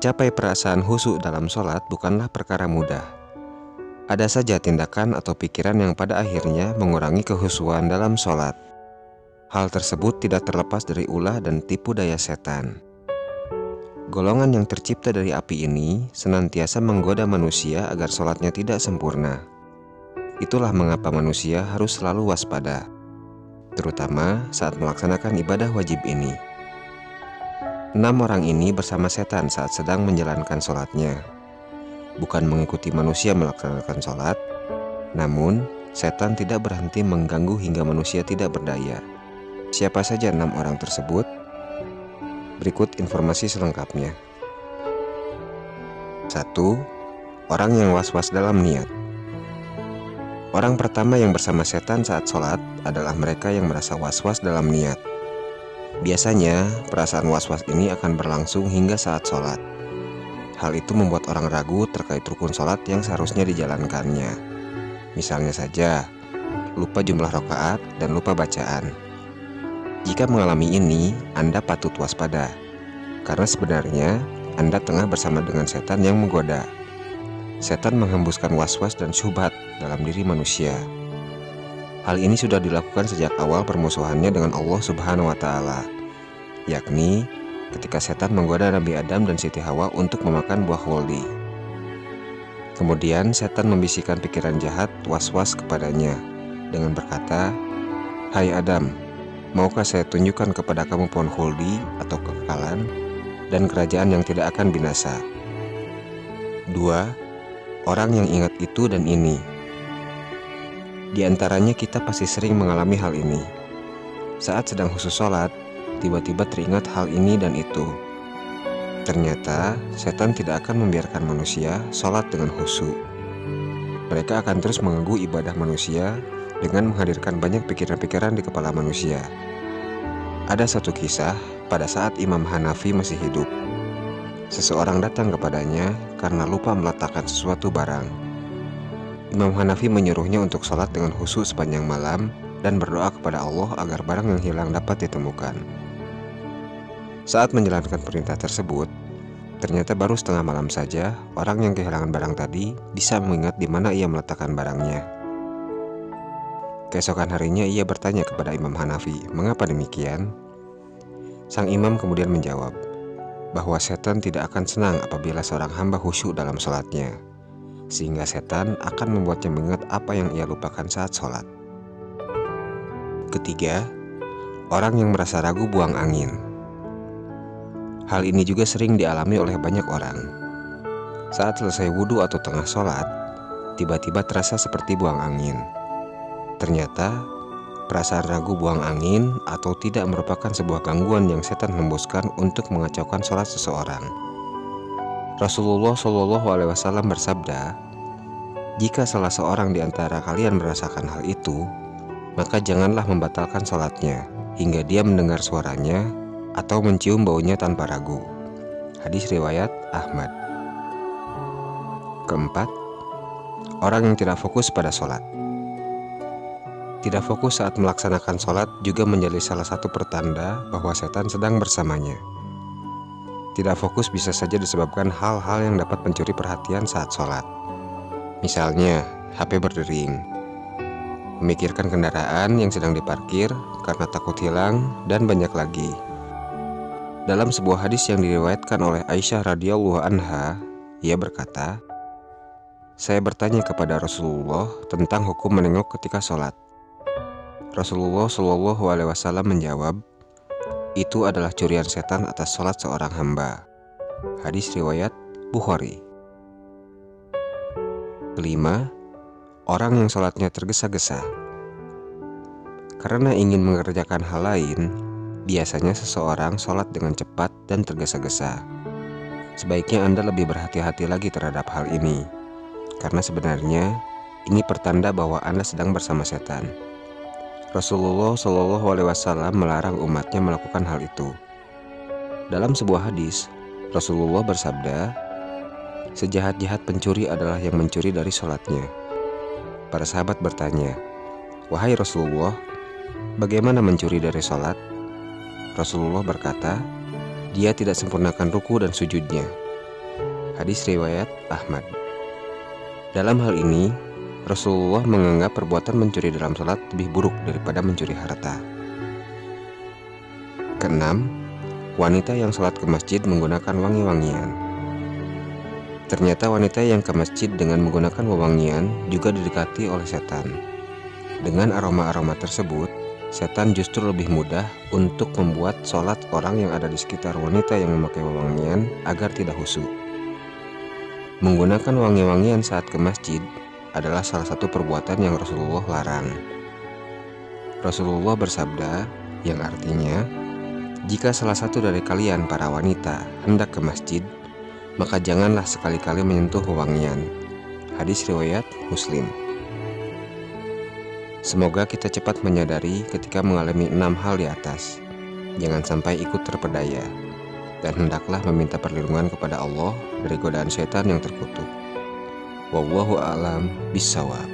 Mencapai perasaan khusyuk dalam sholat bukanlah perkara mudah. Ada saja tindakan atau pikiran yang pada akhirnya mengurangi kekhusyuan dalam sholat. Hal tersebut tidak terlepas dari ulah dan tipu daya setan. Golongan yang tercipta dari api ini senantiasa menggoda manusia agar sholatnya tidak sempurna. Itulah mengapa manusia harus selalu waspada, terutama saat melaksanakan ibadah wajib ini. 6 orang ini bersama setan saat sedang menjalankan sholatnya. Bukan mengikuti manusia melaksanakan sholat, namun setan tidak berhenti mengganggu hingga manusia tidak berdaya. Siapa saja 6 orang tersebut? Berikut informasi selengkapnya. 1. Orang yang was-was dalam niat. Orang pertama yang bersama setan saat sholat adalah mereka yang merasa was-was dalam niat. Biasanya, perasaan was-was ini akan berlangsung hingga saat sholat. Hal itu membuat orang ragu terkait rukun sholat yang seharusnya dijalankannya. Misalnya saja, lupa jumlah rakaat dan lupa bacaan. Jika mengalami ini, Anda patut waspada, karena sebenarnya Anda tengah bersama dengan setan yang menggoda. Setan menghembuskan was-was dan syubhat dalam diri manusia. Hal ini sudah dilakukan sejak awal permusuhannya dengan Allah Subhanahu wa Ta'ala, yakni ketika setan menggoda Nabi Adam dan Siti Hawa untuk memakan buah khuldi. Kemudian setan membisikkan pikiran jahat was-was kepadanya dengan berkata, "Hai Adam, maukah saya tunjukkan kepada kamu pohon khuldi atau kekekalan dan kerajaan yang tidak akan binasa?" 2. Orang yang ingat itu dan ini. Di antaranya kita pasti sering mengalami hal ini. Saat sedang khusyuk sholat, tiba-tiba teringat hal ini dan itu. Ternyata, setan tidak akan membiarkan manusia sholat dengan khusyuk. Mereka akan terus mengganggu ibadah manusia dengan menghadirkan banyak pikiran-pikiran di kepala manusia. Ada satu kisah pada saat Imam Hanafi masih hidup. Seseorang datang kepadanya karena lupa meletakkan sesuatu barang. Imam Hanafi menyuruhnya untuk sholat dengan khusyuk sepanjang malam dan berdoa kepada Allah agar barang yang hilang dapat ditemukan. Saat menjalankan perintah tersebut, ternyata baru setengah malam saja orang yang kehilangan barang tadi bisa mengingat di mana ia meletakkan barangnya. Keesokan harinya ia bertanya kepada Imam Hanafi, "Mengapa demikian?" Sang imam kemudian menjawab bahwa setan tidak akan senang apabila seorang hamba khusyuk dalam sholatnya, sehingga setan akan membuatnya mengingat apa yang ia lupakan saat sholat. Ketiga, orang yang merasa ragu buang angin. Hal ini juga sering dialami oleh banyak orang. Saat selesai wudhu atau tengah sholat, tiba-tiba terasa seperti buang angin. Ternyata, perasaan ragu buang angin atau tidak merupakan sebuah gangguan yang setan hembuskan untuk mengacaukan sholat seseorang. Rasulullah SAW bersabda, "Jika salah seorang di antara kalian merasakan hal itu, maka janganlah membatalkan sholatnya hingga dia mendengar suaranya atau mencium baunya tanpa ragu." Hadis riwayat Ahmad. Keempat, orang yang tidak fokus pada sholat. Tidak fokus saat melaksanakan sholat juga menjadi salah satu pertanda bahwa setan sedang bersamanya. Tidak fokus bisa saja disebabkan hal-hal yang dapat mencuri perhatian saat sholat. Misalnya, HP berdering, memikirkan kendaraan yang sedang diparkir karena takut hilang, dan banyak lagi. Dalam sebuah hadis yang diriwayatkan oleh Aisyah radhiyallahu anha, ia berkata, "Saya bertanya kepada Rasulullah tentang hukum menengok ketika sholat. Rasulullah SAW menjawab, itu adalah curian setan atas sholat seorang hamba." Hadis riwayat Bukhari. Kelima, orang yang sholatnya tergesa-gesa. Karena ingin mengerjakan hal lain, biasanya seseorang sholat dengan cepat dan tergesa-gesa. Sebaiknya Anda lebih berhati-hati lagi terhadap hal ini, karena sebenarnya ini pertanda bahwa Anda sedang bersama setan. Rasulullah SAW melarang umatnya melakukan hal itu. Dalam sebuah hadis, Rasulullah bersabda, "Sejahat-jahat pencuri adalah yang mencuri dari sholatnya." Para sahabat bertanya, "Wahai Rasulullah, bagaimana mencuri dari sholat?" Rasulullah berkata, "Dia tidak sempurnakan ruku dan sujudnya." Hadis riwayat Ahmad. Dalam hal ini, Rasulullah menganggap perbuatan mencuri dalam salat lebih buruk daripada mencuri harta. Keenam, wanita yang salat ke masjid menggunakan wangi-wangian. Ternyata wanita yang ke masjid dengan menggunakan wewangian juga didekati oleh setan. Dengan aroma-aroma tersebut, setan justru lebih mudah untuk membuat sholat orang yang ada di sekitar wanita yang memakai wewangian agar tidak khusyuk. Menggunakan wangi-wangian saat ke masjid adalah salah satu perbuatan yang Rasulullah larang. Rasulullah bersabda, yang artinya, jika salah satu dari kalian para wanita hendak ke masjid, maka janganlah sekali-kali menyentuh wewangian. Hadis riwayat Muslim. Semoga kita cepat menyadari ketika mengalami 6 hal di atas. Jangan sampai ikut terpedaya. Dan hendaklah meminta perlindungan kepada Allah dari godaan setan yang terkutuk. Wallahu a'lam bishawab.